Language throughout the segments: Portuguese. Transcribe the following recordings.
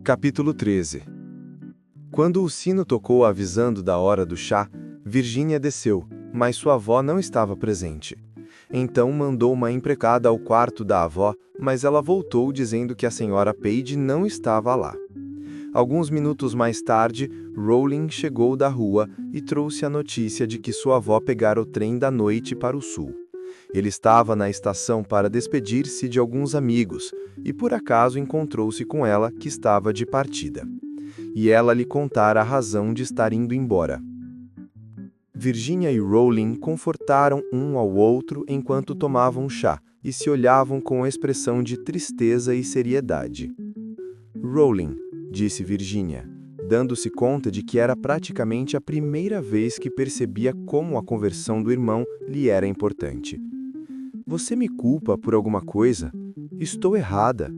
Capítulo 13. Quando o sino tocou avisando da hora do chá, Virginia desceu, mas sua avó não estava presente. Então mandou uma empregada ao quarto da avó, mas ela voltou dizendo que a senhora Page não estava lá. Alguns minutos mais tarde, Rowling chegou da rua e trouxe a notícia de que sua avó pegara o trem da noite para o sul. Ele estava na estação para despedir-se de alguns amigos e por acaso encontrou-se com ela, que estava de partida. E ela lhe contara a razão de estar indo embora. Virginia e Rowling confortaram um ao outro enquanto tomavam chá e se olhavam com expressão de tristeza e seriedade. Rowling, disse Virginia, dando-se conta de que era praticamente a primeira vez que percebia como a conversão do irmão lhe era importante. Você me culpa por alguma coisa? Estou errada.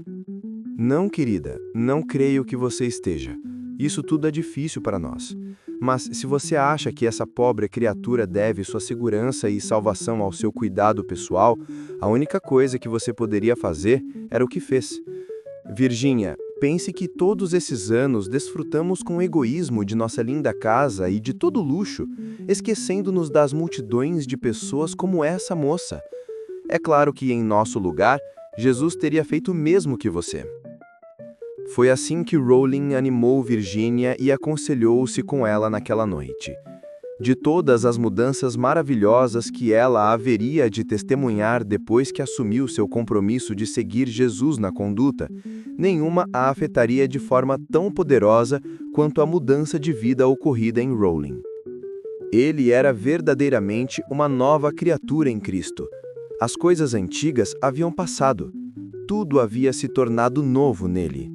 Não, querida, não creio que você esteja. Isso tudo é difícil para nós. Mas se você acha que essa pobre criatura deve sua segurança e salvação ao seu cuidado pessoal, a única coisa que você poderia fazer era o que fez. Virginia, pense que todos esses anos desfrutamos com egoísmo de nossa linda casa e de todo luxo, esquecendo-nos das multidões de pessoas como essa moça. É claro que, em nosso lugar, Jesus teria feito o mesmo que você. Foi assim que Rowling animou Virginia e aconselhou-se com ela naquela noite. De todas as mudanças maravilhosas que ela haveria de testemunhar depois que assumiu seu compromisso de seguir Jesus na conduta, nenhuma a afetaria de forma tão poderosa quanto a mudança de vida ocorrida em Rowling. Ele era verdadeiramente uma nova criatura em Cristo. As coisas antigas haviam passado. Tudo havia se tornado novo nele.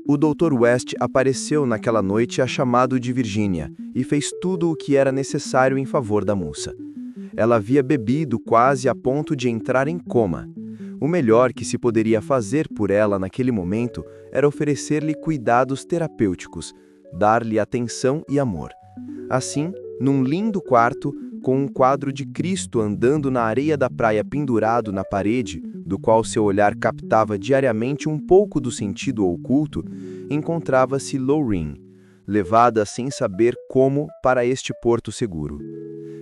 O Dr. West apareceu naquela noite a chamado de Virginia e fez tudo o que era necessário em favor da moça. Ela havia bebido quase a ponto de entrar em coma. O melhor que se poderia fazer por ela naquele momento era oferecer-lhe cuidados terapêuticos, dar-lhe atenção e amor. Assim, num lindo quarto, com um quadro de Cristo andando na areia da praia pendurado na parede, do qual seu olhar captava diariamente um pouco do sentido oculto, encontrava-se Lorraine, levada sem saber como para este porto seguro.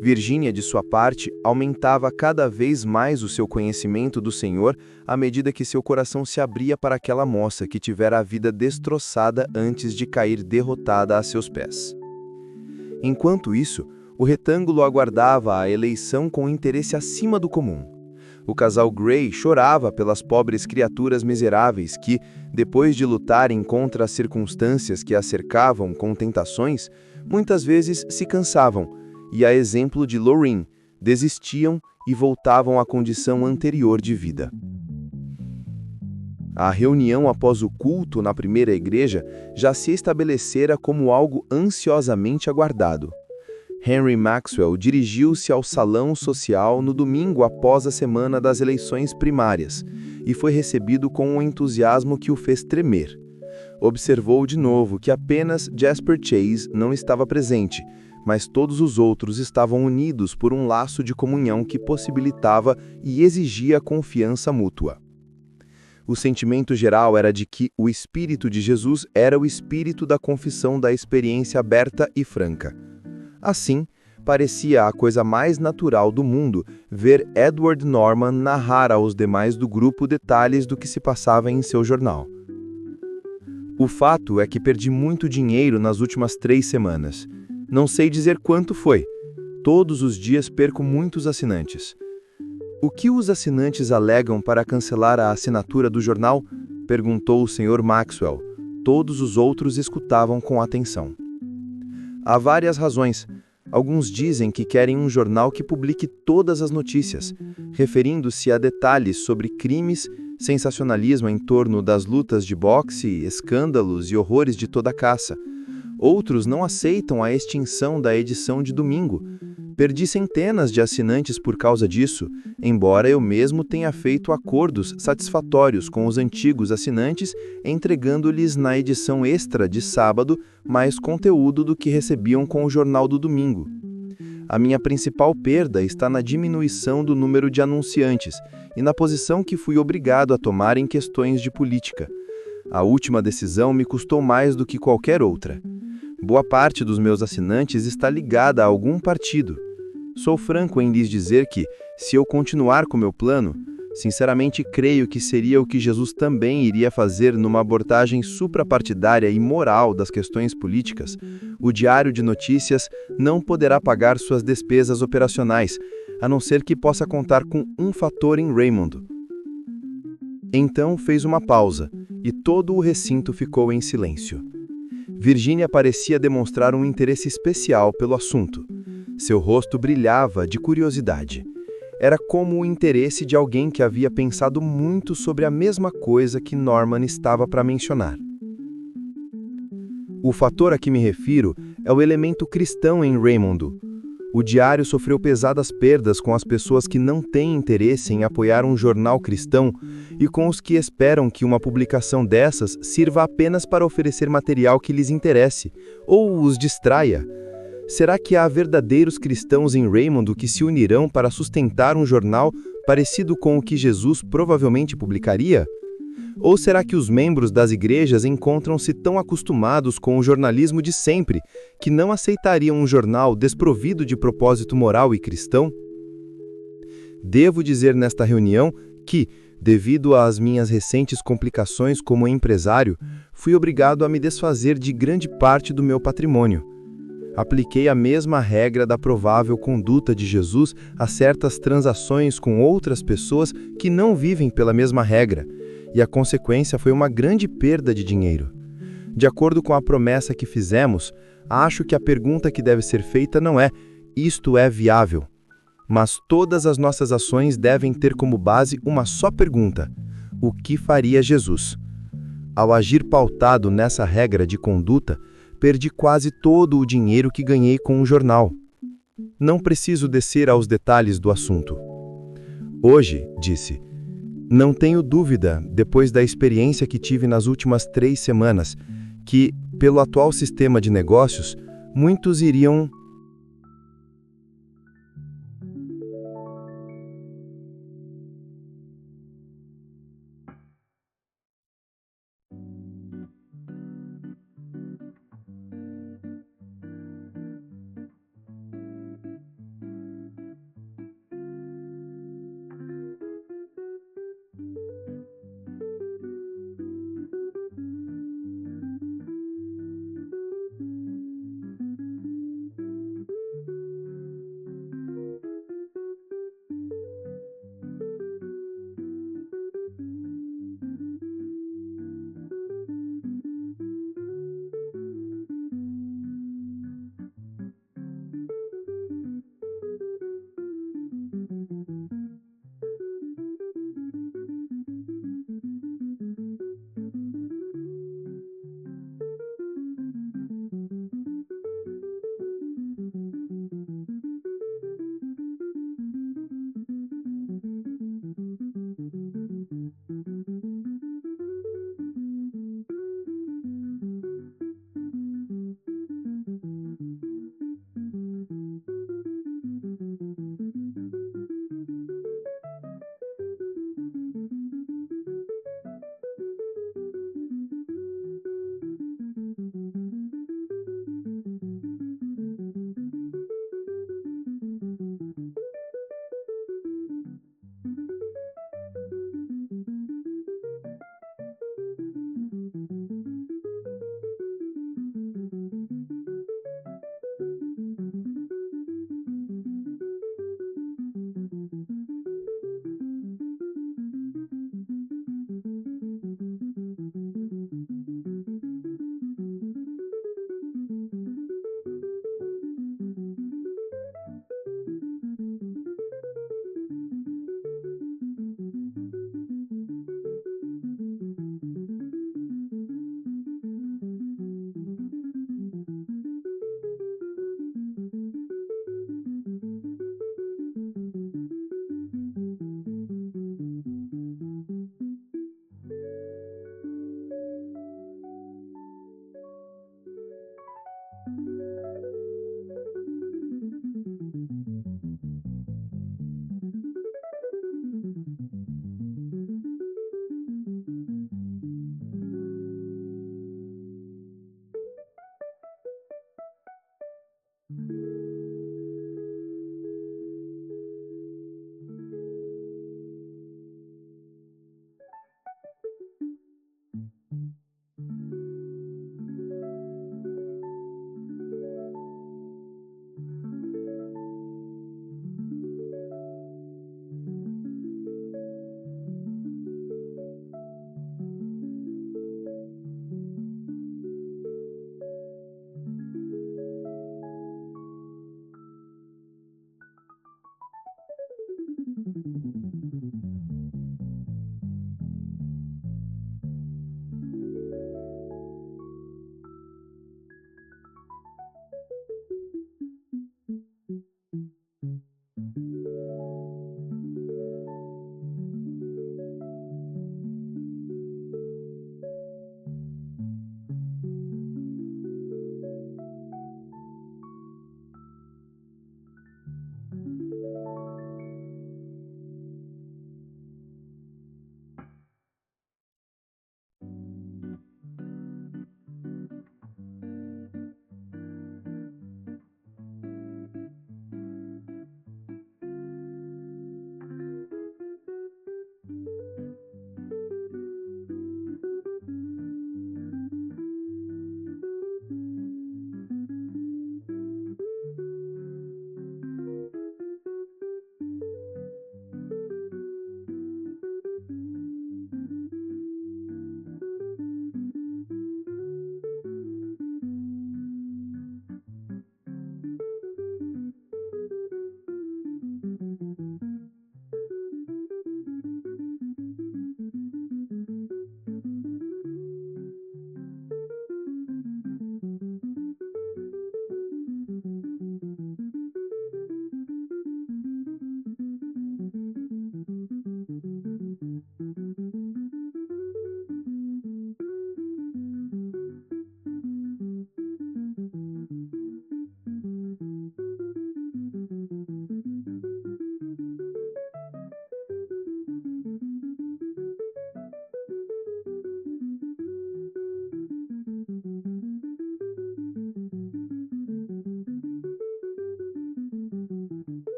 Virginia, de sua parte, aumentava cada vez mais o seu conhecimento do Senhor à medida que seu coração se abria para aquela moça que tivera a vida destroçada antes de cair derrotada a seus pés. Enquanto isso, o retângulo aguardava a eleição com interesse acima do comum. O casal Gray chorava pelas pobres criaturas miseráveis que, depois de lutarem contra as circunstâncias que as cercavam com tentações, muitas vezes se cansavam e, a exemplo de Lorraine, desistiam e voltavam à condição anterior de vida. A reunião após o culto na primeira igreja já se estabelecera como algo ansiosamente aguardado. Henry Maxwell dirigiu-se ao salão social no domingo após a semana das eleições primárias e foi recebido com um entusiasmo que o fez tremer. Observou de novo que apenas Jasper Chase não estava presente, mas todos os outros estavam unidos por um laço de comunhão que possibilitava e exigia confiança mútua. O sentimento geral era de que o Espírito de Jesus era o espírito da confissão da experiência aberta e franca. Assim, parecia a coisa mais natural do mundo ver Edward Norman narrar aos demais do grupo detalhes do que se passava em seu jornal. O fato é que perdi muito dinheiro nas últimas 3 semanas. Não sei dizer quanto foi. Todos os dias perco muitos assinantes. O que os assinantes alegam para cancelar a assinatura do jornal? Perguntou o Sr. Maxwell. Todos os outros escutavam com atenção. Há várias razões. Alguns dizem que querem um jornal que publique todas as notícias, referindo-se a detalhes sobre crimes, sensacionalismo em torno das lutas de boxe, escândalos e horrores de toda a caça. Outros não aceitam a extinção da edição de domingo. Perdi centenas de assinantes por causa disso, embora eu mesmo tenha feito acordos satisfatórios com os antigos assinantes, entregando-lhes na edição extra de sábado mais conteúdo do que recebiam com o jornal do domingo. A minha principal perda está na diminuição do número de anunciantes e na posição que fui obrigado a tomar em questões de política. A última decisão me custou mais do que qualquer outra. Boa parte dos meus assinantes está ligada a algum partido. Sou franco em lhes dizer que, se eu continuar com meu plano, sinceramente creio que seria o que Jesus também iria fazer numa abordagem suprapartidária e moral das questões políticas. O Diário de Notícias não poderá pagar suas despesas operacionais, a não ser que possa contar com um fator em Raymond. Então fez uma pausa, e todo o recinto ficou em silêncio. Virginia parecia demonstrar um interesse especial pelo assunto. Seu rosto brilhava de curiosidade. Era como o interesse de alguém que havia pensado muito sobre a mesma coisa que Norman estava para mencionar. O fator a que me refiro é o elemento cristão em Raymond. O diário sofreu pesadas perdas com as pessoas que não têm interesse em apoiar um jornal cristão e com os que esperam que uma publicação dessas sirva apenas para oferecer material que lhes interesse ou os distraia. Será que há verdadeiros cristãos em Raymond que se unirão para sustentar um jornal parecido com o que Jesus provavelmente publicaria? Ou será que os membros das igrejas encontram-se tão acostumados com o jornalismo de sempre que não aceitariam um jornal desprovido de propósito moral e cristão? Devo dizer nesta reunião que, devido às minhas recentes complicações como empresário, fui obrigado a me desfazer de grande parte do meu patrimônio. Apliquei a mesma regra da provável conduta de Jesus a certas transações com outras pessoas que não vivem pela mesma regra, e a consequência foi uma grande perda de dinheiro. De acordo com a promessa que fizemos, acho que a pergunta que deve ser feita não é "isto é viável?", mas todas as nossas ações devem ter como base uma só pergunta: o que faria Jesus? Ao agir pautado nessa regra de conduta, perdi quase todo o dinheiro que ganhei com o jornal. Não preciso descer aos detalhes do assunto. Hoje, disse, não tenho dúvida, depois da experiência que tive nas últimas 3 semanas, que, pelo atual sistema de negócios, muitos iriam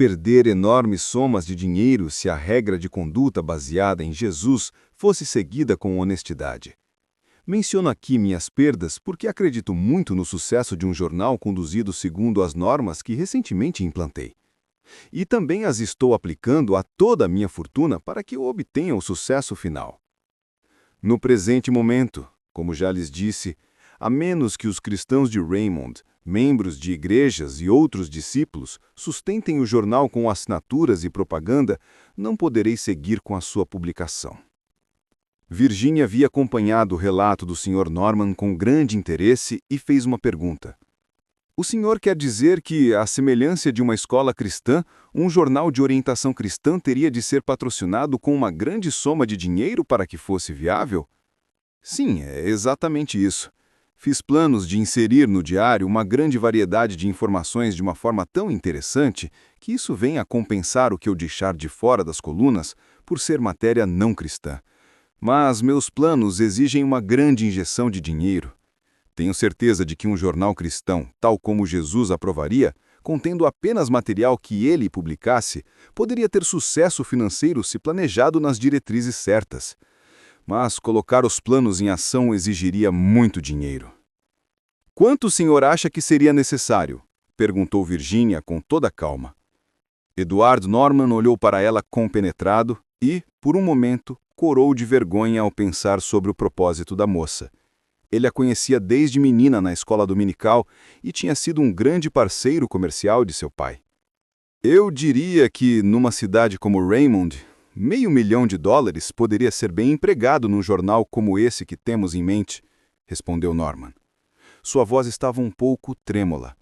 perder enormes somas de dinheiro se a regra de conduta baseada em Jesus fosse seguida com honestidade. Menciono aqui minhas perdas porque acredito muito no sucesso de um jornal conduzido segundo as normas que recentemente implantei. E também as estou aplicando a toda a minha fortuna para que eu obtenha o sucesso final. No presente momento, como já lhes disse, a menos que os cristãos de Raymond, membros de igrejas e outros discípulos, sustentem o jornal com assinaturas e propaganda, não poderei seguir com a sua publicação. Virginia havia acompanhado o relato do Sr. Norman com grande interesse e fez uma pergunta. O senhor quer dizer que, à semelhança de uma escola cristã, um jornal de orientação cristã teria de ser patrocinado com uma grande soma de dinheiro para que fosse viável? Sim, é exatamente isso. Fiz planos de inserir no diário uma grande variedade de informações de uma forma tão interessante que isso vem a compensar o que eu deixar de fora das colunas por ser matéria não cristã. Mas meus planos exigem uma grande injeção de dinheiro. Tenho certeza de que um jornal cristão, tal como Jesus aprovaria, contendo apenas material que ele publicasse, poderia ter sucesso financeiro se planejado nas diretrizes certas. Mas colocar os planos em ação exigiria muito dinheiro. Quanto o senhor acha que seria necessário? Perguntou Virginia com toda calma. Edward Norman olhou para ela compenetrado e, por um momento, corou de vergonha ao pensar sobre o propósito da moça. Ele a conhecia desde menina na escola dominical e tinha sido um grande parceiro comercial de seu pai. Eu diria que, numa cidade como Raymond, $500,000 poderia ser bem empregado num jornal como esse que temos em mente, respondeu Norman. Sua voz estava um pouco trêmula.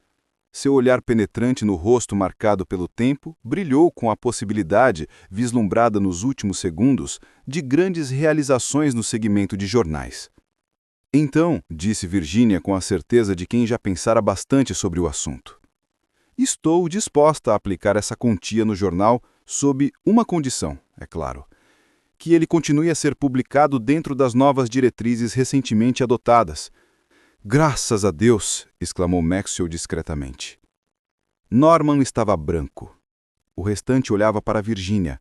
Seu olhar penetrante no rosto marcado pelo tempo brilhou com a possibilidade, vislumbrada nos últimos segundos, de grandes realizações no segmento de jornais. Então, disse Virginia com a certeza de quem já pensara bastante sobre o assunto. Estou disposta a aplicar essa quantia no jornal sob uma condição, é claro. Que ele continue a ser publicado dentro das novas diretrizes recentemente adotadas. Graças a Deus! Exclamou Maxwell discretamente. Norman estava branco. O restante olhava para Virginia.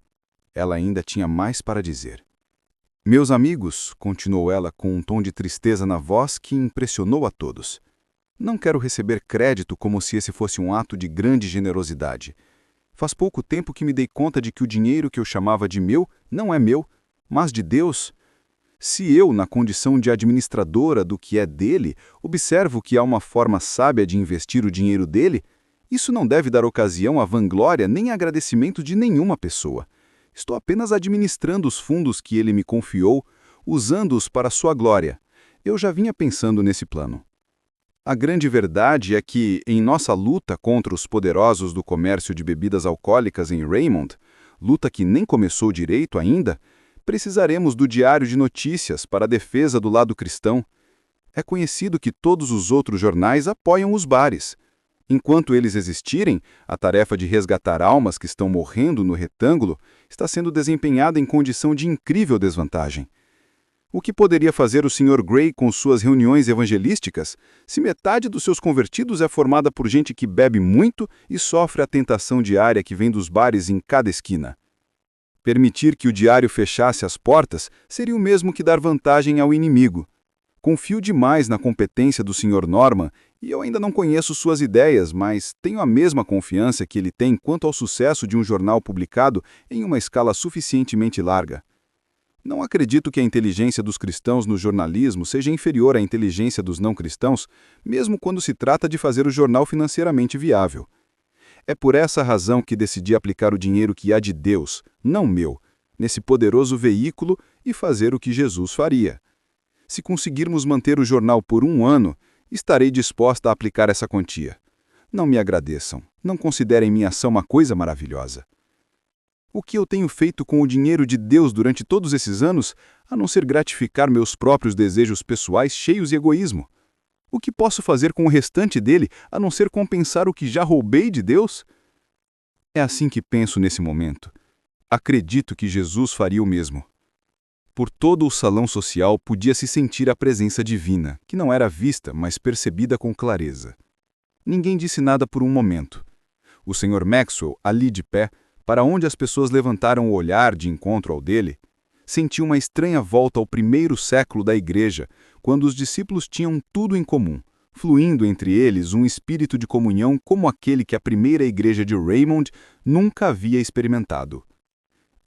Ela ainda tinha mais para dizer. Meus amigos, continuou ela com um tom de tristeza na voz que impressionou a todos. Não quero receber crédito como se esse fosse um ato de grande generosidade. Faz pouco tempo que me dei conta de que o dinheiro que eu chamava de meu não é meu, mas de Deus. Se eu, na condição de administradora do que é dele, observo que há uma forma sábia de investir o dinheiro dele, isso não deve dar ocasião a vanglória nem a agradecimento de nenhuma pessoa. Estou apenas administrando os fundos que ele me confiou, usando-os para sua glória. Eu já vinha pensando nesse plano. A grande verdade é que, em nossa luta contra os poderosos do comércio de bebidas alcoólicas em Raymond, luta que nem começou direito ainda, precisaremos do diário de notícias para a defesa do lado cristão. É conhecido que todos os outros jornais apoiam os bares. Enquanto eles existirem, a tarefa de resgatar almas que estão morrendo no retângulo está sendo desempenhada em condição de incrível desvantagem. O que poderia fazer o Sr. Gray com suas reuniões evangelísticas se metade dos seus convertidos é formada por gente que bebe muito e sofre a tentação diária que vem dos bares em cada esquina? Permitir que o diário fechasse as portas seria o mesmo que dar vantagem ao inimigo. Confio demais na competência do Sr. Norman e eu ainda não conheço suas ideias, mas tenho a mesma confiança que ele tem quanto ao sucesso de um jornal publicado em uma escala suficientemente larga. Não acredito que a inteligência dos cristãos no jornalismo seja inferior à inteligência dos não cristãos, mesmo quando se trata de fazer o jornal financeiramente viável. É por essa razão que decidi aplicar o dinheiro que há de Deus, não meu, nesse poderoso veículo e fazer o que Jesus faria. Se conseguirmos manter o jornal por 1 ano, estarei disposta a aplicar essa quantia. Não me agradeçam, não considerem minha ação uma coisa maravilhosa. O que eu tenho feito com o dinheiro de Deus durante todos esses anos, a não ser gratificar meus próprios desejos pessoais cheios de egoísmo? O que posso fazer com o restante dele, a não ser compensar o que já roubei de Deus? É assim que penso nesse momento. Acredito que Jesus faria o mesmo. Por todo o salão social podia-se sentir a presença divina, que não era vista, mas percebida com clareza. Ninguém disse nada por um momento. o Sr. Maxwell, ali de pé, para onde as pessoas levantaram o olhar de encontro ao dele, sentiu uma estranha volta ao primeiro século da Igreja, quando os discípulos tinham tudo em comum, fluindo entre eles um espírito de comunhão como aquele que a primeira igreja de Raymond nunca havia experimentado.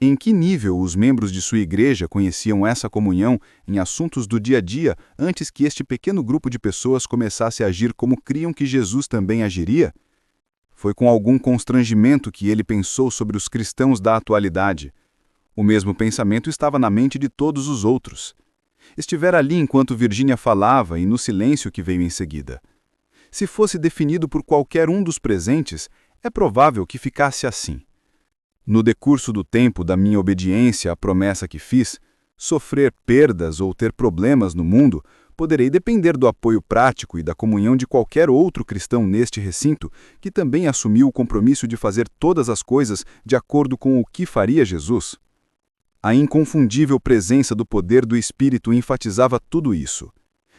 Em que nível os membros de sua igreja conheciam essa comunhão em assuntos do dia a dia antes que este pequeno grupo de pessoas começasse a agir como criam que Jesus também agiria? Foi com algum constrangimento que ele pensou sobre os cristãos da atualidade. O mesmo pensamento estava na mente de todos os outros. Estivera ali enquanto Virginia falava e no silêncio que veio em seguida. Se fosse definido por qualquer um dos presentes, é provável que ficasse assim. No decurso do tempo da minha obediência à promessa que fiz, sofrer perdas ou ter problemas no mundo, poderei depender do apoio prático e da comunhão de qualquer outro cristão neste recinto que também assumiu o compromisso de fazer todas as coisas de acordo com o que faria Jesus. A inconfundível presença do poder do Espírito enfatizava tudo isso.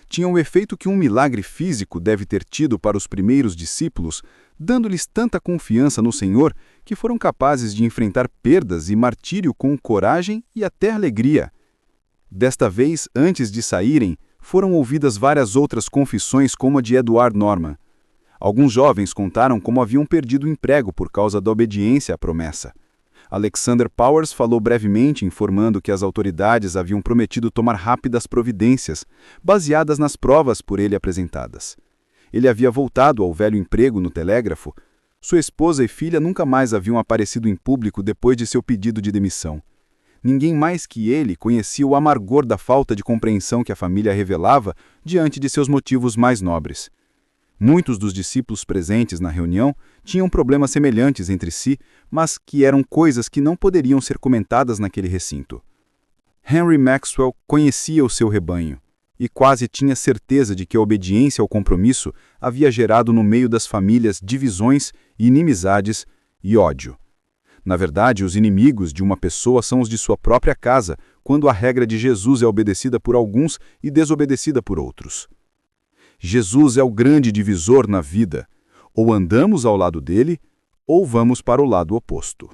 Tinha o efeito que um milagre físico deve ter tido para os primeiros discípulos, dando-lhes tanta confiança no Senhor que foram capazes de enfrentar perdas e martírio com coragem e até alegria. Desta vez, antes de saírem, foram ouvidas várias outras confissões como a de Edward Norman. Alguns jovens contaram como haviam perdido o emprego por causa da obediência à promessa. Alexander Powers falou brevemente informando que as autoridades haviam prometido tomar rápidas providências, baseadas nas provas por ele apresentadas. Ele havia voltado ao velho emprego no telégrafo. Sua esposa e filha nunca mais haviam aparecido em público depois de seu pedido de demissão. Ninguém mais que ele conhecia o amargor da falta de compreensão que a família revelava diante de seus motivos mais nobres. Muitos dos discípulos presentes na reunião tinham problemas semelhantes entre si, mas que eram coisas que não poderiam ser comentadas naquele recinto. Henry Maxwell conhecia o seu rebanho e quase tinha certeza de que a obediência ao compromisso havia gerado no meio das famílias divisões, inimizades e ódio. Na verdade, os inimigos de uma pessoa são os de sua própria casa, quando a regra de Jesus é obedecida por alguns e desobedecida por outros. Jesus é o grande divisor na vida. Ou andamos ao lado dele, ou vamos para o lado oposto.